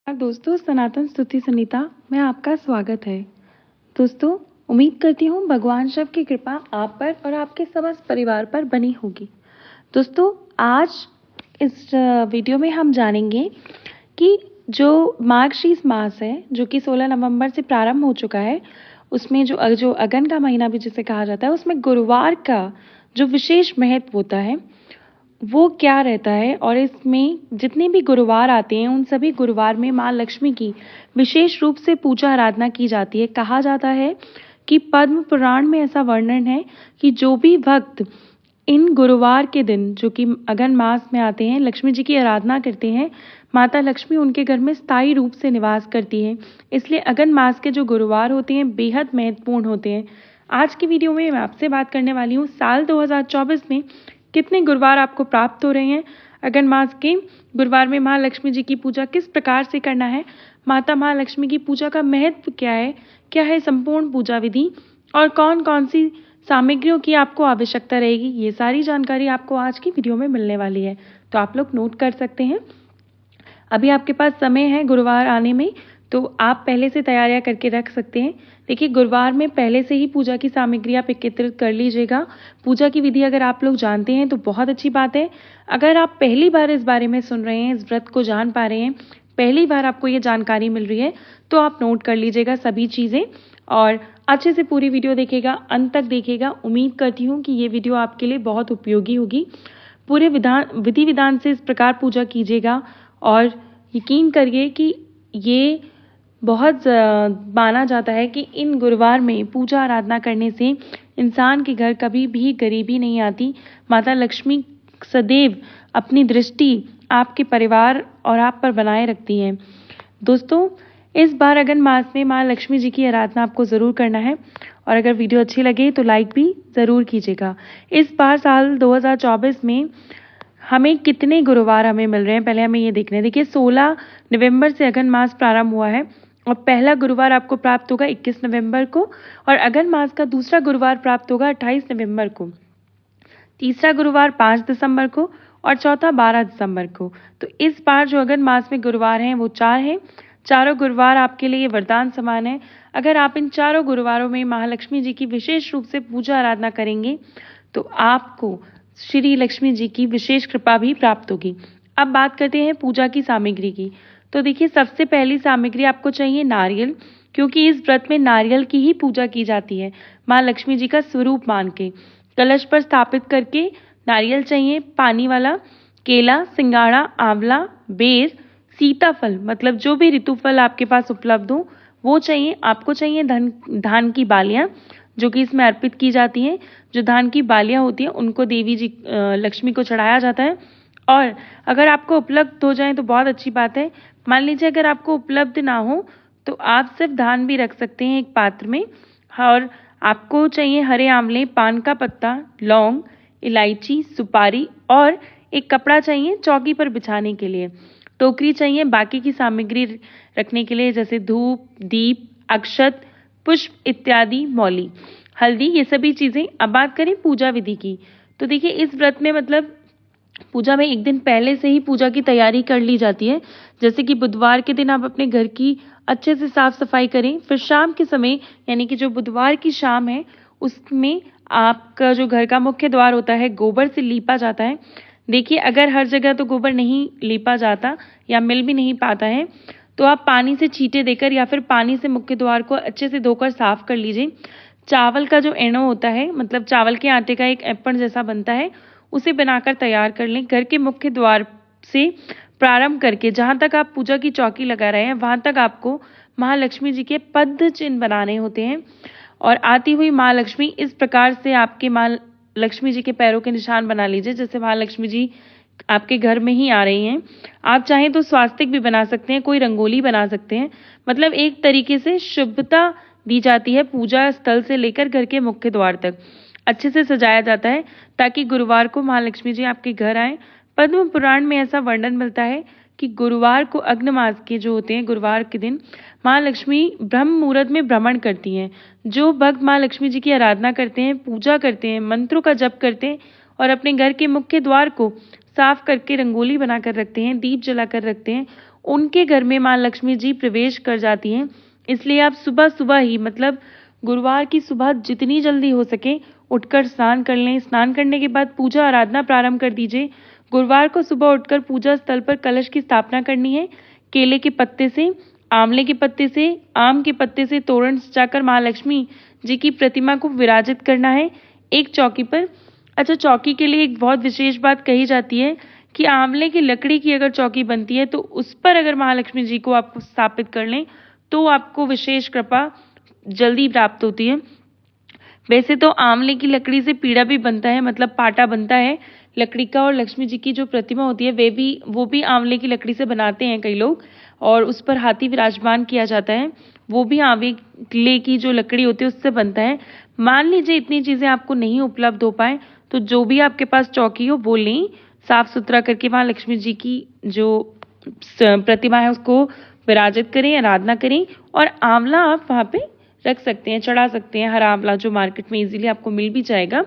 दोस्तों, सनातन स्तुति संहिता में आपका स्वागत है। दोस्तों, उम्मीद करती हूँ भगवान शिव की कृपा आप पर और आपके समस्त परिवार पर बनी होगी। दोस्तों, आज इस वीडियो में हम जानेंगे कि जो मार्गशीर्ष मास है, जो कि 16 नवंबर से प्रारंभ हो चुका है, उसमें जो अगन का महीना भी जिसे कहा जाता है, उसमें गुरुवार का जो विशेष महत्व होता है वो क्या रहता है और इसमें जितने भी गुरुवार आते हैं उन सभी गुरुवार में माँ लक्ष्मी की विशेष रूप से पूजा आराधना की जाती है। कहा जाता है कि पद्म पुराण में ऐसा वर्णन है कि जो भी भक्त इन गुरुवार के दिन, जो कि अगन मास में आते हैं, लक्ष्मी जी की आराधना करते हैं, माता लक्ष्मी उनके घर में स्थायी रूप से निवास करती है। इसलिए अगन मास के जो गुरुवार होते हैं बेहद महत्वपूर्ण होते हैं। आज की वीडियो में मैं आपसे बात करने वाली हूँ साल 2024 में कितने गुरुवार आपको प्राप्त हो रहे हैं। अगन मास के गुरुवार में माँ लक्ष्मी जी की पूजा किस प्रकार से करना है, माता माँ लक्ष्मी की पूजा का महत्व क्या है संपूर्ण पूजा विधि और कौन कौन सी सामग्रियों की आपको आवश्यकता रहेगी, ये सारी जानकारी आपको आज की वीडियो में मिलने वाली है। तो आप लोग नोट कर सकते हैं। अभी आपके पास समय है गुरुवार आने में, तो आप पहले से तैयारियां करके रख सकते हैं। देखिए, गुरुवार में पहले से ही पूजा की सामग्री आप एकत्रित कर लीजिएगा। पूजा की विधि अगर आप लोग जानते हैं तो बहुत अच्छी बात है। अगर आप पहली बार इस बारे में सुन रहे हैं, इस व्रत को जान पा रहे हैं, पहली बार आपको ये जानकारी मिल रही है, तो आप नोट कर लीजिएगा सभी चीज़ें और अच्छे से पूरी वीडियो देखिएगा, अंत तक देखिएगा। उम्मीद करती हूँ कि ये वीडियो आपके लिए बहुत उपयोगी होगी। पूरे विधि विधान से इस प्रकार पूजा कीजिएगा और यकीन करिए कि ये बहुत माना जाता है कि इन गुरुवार में पूजा आराधना करने से इंसान के घर कभी भी गरीबी नहीं आती। माता लक्ष्मी सदैव अपनी दृष्टि आपके परिवार और आप पर बनाए रखती हैं। दोस्तों, इस बार अगन मास में माँ लक्ष्मी जी की आराधना आपको ज़रूर करना है और अगर वीडियो अच्छी लगे तो लाइक भी ज़रूर कीजिएगा। इस बार साल 2024 में हमें कितने गुरुवार हमें मिल रहे हैं, पहले हमें ये देखना है। देखिए, 16 नवंबर से अगन मास प्रारंभ हुआ है और पहला गुरुवार आपको प्राप्त होगा 21 नवंबर को और अगन मास का दूसरा गुरुवार प्राप्त होगा 28 नवंबर को, तीसरा गुरुवार 5 दिसंबर को और चौथा 12 दिसंबर को। तो इस बार जो अगन मास में गुरुवार हैं वो 4 हैं। चारों गुरुवार आपके लिए वरदान समान है। अगर आप इन चारों गुरुवारों में महालक्ष्मी जी की विशेष रूप से पूजा आराधना करेंगे तो आपको श्री लक्ष्मी जी की विशेष कृपा भी प्राप्त होगी। अब बात करते हैं पूजा की सामग्री की। तो देखिए, सबसे पहली सामग्री आपको चाहिए नारियल, क्योंकि इस व्रत में नारियल की ही पूजा की जाती है माँ लक्ष्मी जी का स्वरूप मान के। कलश पर स्थापित करके नारियल चाहिए, पानी वाला, केला, सिंगाड़ा, आंवला, बेर, सीताफल, मतलब जो भी ऋतु फल आपके पास उपलब्ध हो वो चाहिए। आपको चाहिए धान की बालियां, जो कि इसमें अर्पित की जाती हैं। जो धान की बालियां होती हैं उनको देवी जी लक्ष्मी को चढ़ाया जाता है। और अगर आपको उपलब्ध हो जाए तो बहुत अच्छी बात है। मान लीजिए अगर आपको उपलब्ध ना हो तो आप सिर्फ धान भी रख सकते हैं एक पात्र में। और आपको चाहिए हरे आंवले, पान का पत्ता, लौंग, इलायची, सुपारी और एक कपड़ा चाहिए चौकी पर बिछाने के लिए। टोकरी चाहिए बाकी की सामग्री रखने के लिए, जैसे धूप, दीप, अक्षत, पुष्प इत्यादि, मौली, हल्दी, ये सभी चीज़ें। अब बात करें पूजा विधि की, तो देखिए, इस व्रत में मतलब पूजा में एक दिन पहले से ही पूजा की तैयारी कर ली जाती है। जैसे कि बुधवार के दिन आप अपने घर की अच्छे से साफ सफाई करें, फिर शाम के समय यानी कि जो बुधवार की शाम है उसमें आपका जो घर का मुख्य द्वार होता है गोबर से लीपा जाता है। देखिए, अगर हर जगह तो गोबर नहीं लीपा जाता या मिल भी नहीं पाता है तो आप पानी से छींटे देकर या फिर पानी से मुख्य द्वार को अच्छे से धोकर साफ कर लीजिए। चावल का जो एनो होता है, मतलब चावल के आटे का एक एप्पण जैसा बनता है, उसे बनाकर तैयार कर लें। घर के मुख्य द्वार से प्रारंभ करके जहाँ तक आप पूजा की चौकी लगा रहे हैं वहाँ तक आपको महालक्ष्मी जी के पद्म चिन्ह बनाने होते हैं। और आती हुई माँ लक्ष्मी इस प्रकार से आपके माँ लक्ष्मी जी के पैरों के निशान बना लीजिए, जैसे महालक्ष्मी जी आपके घर में ही आ रही हैं। आप चाहें तो स्वास्तिक भी बना सकते हैं, कोई रंगोली बना सकते हैं। मतलब एक तरीके से शुभता दी जाती है। पूजा स्थल से लेकर घर के मुख्य द्वार तक अच्छे से सजाया जाता है ताकि गुरुवार को महालक्ष्मी जी आपके घर आए। पद्म पुराण में ऐसा वर्णन मिलता है कि गुरुवार को अग्न मास के जो होते हैं गुरुवार के दिन माँ लक्ष्मी ब्रह्म मुहूर्त में भ्रमण करती हैं। जो भक्त माँ लक्ष्मी जी की आराधना करते हैं, पूजा करते हैं, मंत्रों का जप करते हैं और अपने घर के मुख्य द्वार को साफ करके रंगोली बनाकर रखते हैं, दीप जलाकर रखते हैं, उनके घर में माँ लक्ष्मी जी प्रवेश कर जाती हैं। इसलिए आप सुबह सुबह ही, मतलब गुरुवार की सुबह जितनी जल्दी हो सके उठकर स्नान कर लें। स्नान करने के बाद पूजा आराधना प्रारंभ कर दीजिए। गुरुवार को सुबह उठकर पूजा स्थल पर कलश की स्थापना करनी है। केले के पत्ते से, आंवले के पत्ते से, आम के पत्ते से तोरण सजाकर माँ लक्ष्मी जी की प्रतिमा को विराजित करना है एक चौकी पर। अच्छा, चौकी के लिए एक बहुत विशेष बात कही जाती है कि आंवले की लकड़ी की अगर चौकी बनती है तो उस पर अगर महालक्ष्मी जी को आपको स्थापित कर लें तो आपको विशेष कृपा जल्दी प्राप्त होती है। वैसे तो आंवले की लकड़ी से पीढ़ा भी बनता है, मतलब पाटा बनता है लकड़ी का, और लक्ष्मी जी की जो प्रतिमा होती है वो भी आंवले की लकड़ी से बनाते हैं कई लोग, और उस पर हाथी विराजमान किया जाता है, वो भी आंवले की जो लकड़ी होती है उससे बनता है। मान लीजिए इतनी चीज़ें आपको नहीं उपलब्ध हो पाए तो जो भी आपके पास चौकी हो वो लें, साफ सुथरा करके वहाँ लक्ष्मी जी की जो प्रतिमा है उसको विराजित करें, आराधना करें, और आंवला आप वहाँ पे रख सकते हैं, चढ़ा सकते हैं। हरा आंवला जो मार्केट में इजीली आपको मिल भी जाएगा।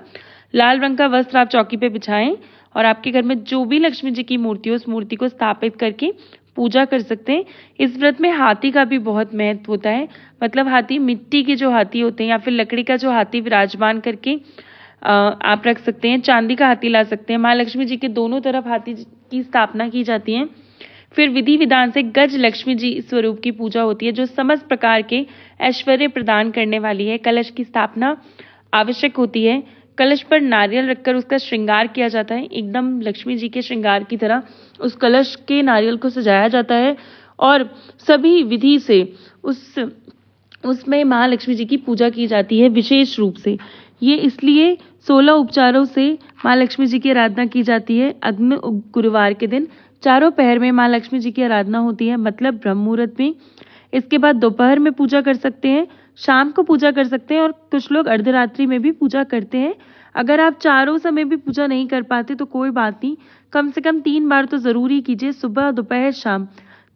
लाल रंग का वस्त्र आप चौकी पे बिछाएं और आपके घर में जो भी लक्ष्मी जी की मूर्ति हो उस मूर्ति को स्थापित करके पूजा कर सकते हैं। इस व्रत में हाथी का भी बहुत महत्व होता है, मतलब हाथी, मिट्टी के जो हाथी होते हैं या फिर लकड़ी का जो हाथी विराजमान करके आप रख सकते हैं। चांदी का हाथी ला सकते हैं। माँ लक्ष्मी जी के दोनों तरफ हाथी की स्थापना की जाती है। फिर विधि विधान से गज लक्ष्मी जी स्वरूप की पूजा होती है जो समस्त प्रकार के ऐश्वर्य प्रदान करने वाली है। कलश की स्थापना आवश्यक होती है। कलश पर नारियल रखकर उसका श्रृंगार किया जाता है, एकदम लक्ष्मी जी के श्रृंगार की तरह उस कलश के नारियल को सजाया जाता है और सभी विधि से उसमें महालक्ष्मी जी की पूजा की जाती है विशेष रूप से। ये इसलिए 16 उपचारों से माँ लक्ष्मी जी की आराधना की जाती है। अग्नि गुरुवार के दिन चारों पहर में माँ लक्ष्मी जी की आराधना होती है, मतलब ब्रह्म मुहूर्त में। इसके बाद दोपहर में पूजा कर सकते हैं, शाम को पूजा कर सकते हैं, और कुछ लोग अर्धरात्रि में भी पूजा करते हैं। अगर आप चारों समय भी पूजा नहीं कर पाते तो कोई बात नहीं, कम से कम 3 बार तो जरूर ही कीजिए, सुबह दोपहर शाम।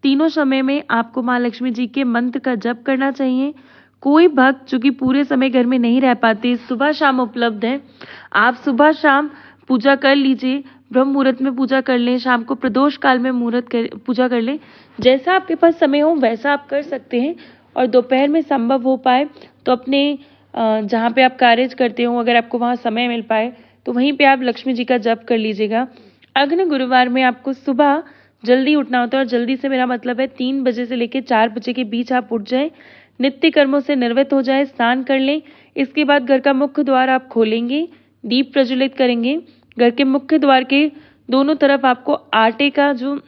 तीनों समय में आपको माँ लक्ष्मी जी के मंत्र का जप करना चाहिए। कोई भक्त जो कि पूरे समय घर में नहीं रह पाते, सुबह शाम उपलब्ध है, आप सुबह शाम पूजा कर लीजिए। ब्रह्म मुहूर्त में पूजा कर लें, शाम को प्रदोष काल में पूजा कर लें। जैसा आपके पास समय हो वैसा आप कर सकते हैं। और दोपहर में संभव हो पाए तो अपने जहाँ पे आप कार्य करते हो, अगर आपको वहाँ समय मिल पाए तो वहीं पे आप लक्ष्मी जी का जप कर लीजिएगा। अग्नि गुरुवार में आपको सुबह जल्दी उठना होता है, और जल्दी से मेरा मतलब है 3 बजे से लेकर 4 बजे के बीच आप उठ जाएं, नित्य कर्मों से निर्वृत्त हो जाए, स्नान कर लें। इसके बाद घर का मुख्य द्वार आप खोलेंगे, दीप प्रज्वलित करेंगे। घर के मुख्य द्वार के दोनों तरफ आपको आटे का जो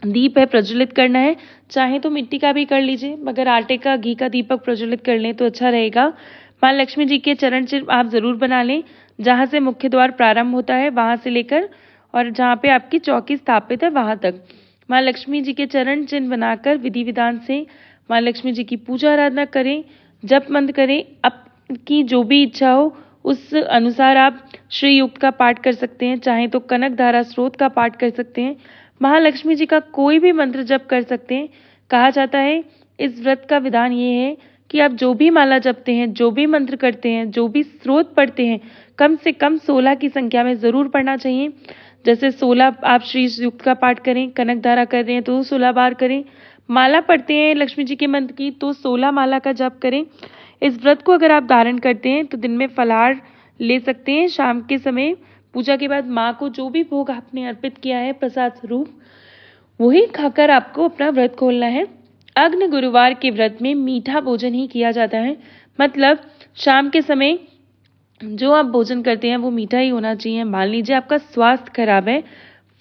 दीप है प्रज्वलित करना है, चाहे तो मिट्टी का भी कर लीजिए, मगर आटे का घी का दीपक प्रज्वलित कर लें तो अच्छा रहेगा। माँ लक्ष्मी जी के चरण चिन्ह आप जरूर बना लें, जहाँ से मुख्य द्वार प्रारंभ होता है वहां से लेकर और जहाँ पे आपकी चौकी स्थापित है वहां तक माँ लक्ष्मी जी के चरण चिन्ह बनाकर विधि विधान से माँ लक्ष्मी जी की पूजा आराधना करें, जप मंत्र करें। आपकी जो भी इच्छा हो उस अनुसार आप श्री युक्त का पाठ कर सकते हैं, चाहे तो कनक धारा स्रोत का पाठ कर सकते हैं, महालक्ष्मी जी का कोई भी मंत्र जप कर सकते हैं। कहा जाता है इस व्रत का विधान ये है कि आप जो भी माला जपते हैं, जो भी मंत्र करते हैं, जो भी स्रोत पढ़ते हैं, कम से कम 16 की संख्या में जरूर पढ़ना चाहिए। जैसे 16 आप श्री युक्त का पाठ करें, कनक धारा कर रहे हैं तो 16 बार करें, माला पढ़ते हैं लक्ष्मी जी के मंत्र की तो 16 माला का जप करें। इस व्रत को अगर आप धारण करते हैं तो दिन में फलाहार ले सकते हैं। शाम के समय पूजा के बाद माँ को जो भी भोग आपने अर्पित किया है प्रसाद स्वरूप, वही खाकर आपको अपना व्रत खोलना है। अग्नि गुरुवार के व्रत में मीठा भोजन ही किया जाता है, मतलब शाम के समय जो आप भोजन करते हैं वो मीठा ही होना चाहिए। मान लीजिए आपका स्वास्थ्य खराब है,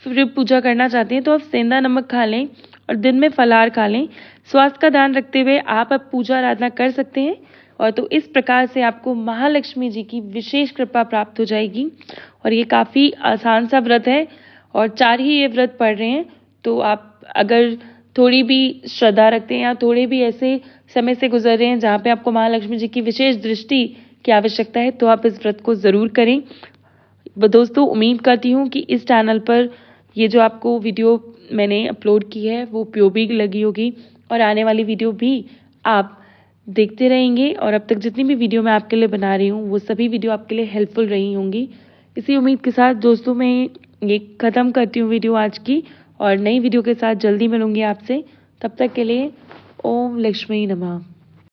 फिर पूजा करना चाहते हैं तो आप सेंधा नमक खा लें और दिन में फलाहार खा लें। स्वास्थ्य का ध्यान रखते हुए आप अब पूजा आराधना कर सकते हैं, और तो इस प्रकार से आपको महालक्ष्मी जी की विशेष कृपा प्राप्त हो जाएगी। और ये काफ़ी आसान सा व्रत है और 4 ही ये व्रत पढ़ रहे हैं, तो आप अगर थोड़ी भी श्रद्धा रखते हैं या थोड़े भी ऐसे समय से गुजर रहे हैं जहाँ पे आपको महालक्ष्मी जी की विशेष दृष्टि की आवश्यकता है तो आप इस व्रत को ज़रूर करें। दोस्तों, उम्मीद करती हूँ कि इस चैनल पर ये जो आपको वीडियो मैंने अपलोड की है वो उपयोगी लगी होगी और आने वाली वीडियो भी आप देखते रहेंगे। और अब तक जितनी भी वीडियो मैं आपके लिए बना रही हूँ वो सभी वीडियो आपके लिए हेल्पफुल रही होंगी। इसी उम्मीद के साथ दोस्तों मैं ये ख़त्म करती हूँ वीडियो आज की, और नई वीडियो के साथ जल्दी मिलूंगी आपसे। तब तक के लिए ओम लक्ष्मी नमः।